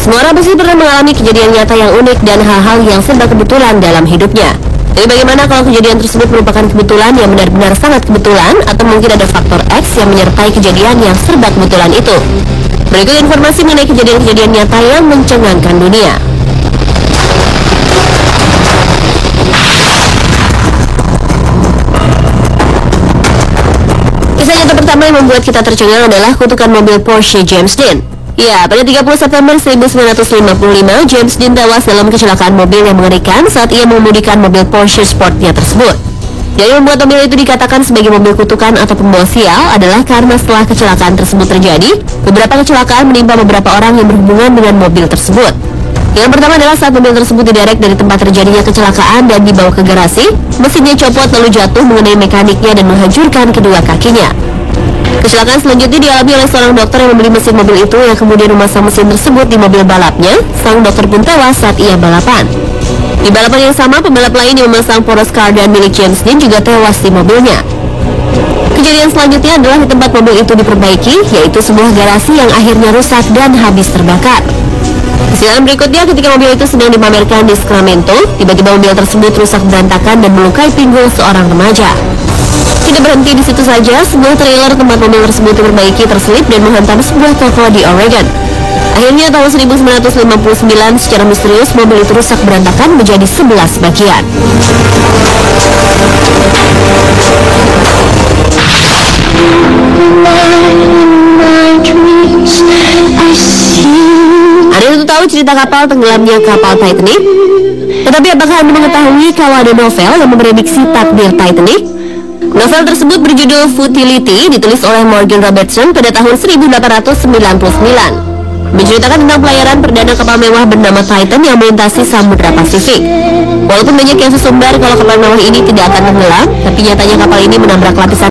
Semua orang pasti pernah mengalami kejadian nyata yang unik dan hal-hal yang serba kebetulan dalam hidupnya. Tapi bagaimana kalau kejadian tersebut merupakan kebetulan yang benar-benar sangat kebetulan, atau mungkin ada faktor X yang menyertai kejadian yang serba kebetulan itu? Berikut informasi mengenai kejadian-kejadian nyata yang mencengangkan dunia. Kisah nyata pertama yang membuat kita tercengang adalah kutukan mobil Porsche James Dean. Ya, pada 30 September 1955, James Dean tewas dalam kecelakaan mobil yang mengerikan saat ia mengemudikan mobil Porsche Sportnya tersebut. Yang membuat mobil itu dikatakan sebagai mobil kutukan atau pembawa sial adalah karena setelah kecelakaan tersebut terjadi, beberapa kecelakaan menimpa beberapa orang yang berhubungan dengan mobil tersebut. Yang pertama adalah saat mobil tersebut diderek dari tempat terjadinya kecelakaan dan dibawa ke garasi, mesinnya copot lalu jatuh mengenai mekaniknya dan menghancurkan kedua kakinya. Kecelakaan selanjutnya dialami oleh seorang dokter yang membeli mesin mobil itu, yang kemudian memasang mesin tersebut di mobil balapnya. Sang dokter pun tewas saat ia balapan. Di balapan yang sama, pembalap lain yang memasang poros cardan milik James Dean juga tewas di mobilnya. Kejadian selanjutnya adalah di tempat mobil itu diperbaiki, yaitu sebuah garasi yang akhirnya rusak dan habis terbakar. Kesilapan berikutnya ketika mobil itu sedang dipamerkan di Sacramento, tiba-tiba mobil tersebut rusak berantakan dan melukai pinggul seorang remaja. Tidak berhenti di situ saja, sebuah trailer tempat mobil tersebut diperbaiki terselip dan menghantam sebuah toko di Oregon. Akhirnya tahun 1959, secara misterius mobil itu rusak berantakan menjadi 11 bagian. Ada yang tahu cerita kapal tenggelamnya kapal Titanic? Tetapi apakah Anda mengetahui kalau ada novel yang memprediksi takdir Titanic? Novel tersebut berjudul Futility, ditulis oleh Morgan Robertson pada tahun 1899. Menceritakan tentang pelayaran perdana kapal mewah bernama Titan yang melintasi Samudra Pasifik. Walaupun banyak yang sesumbar kalau kapal mewah ini tidak akan tenggelam, tapi nyatanya kapal ini menabrak lapisan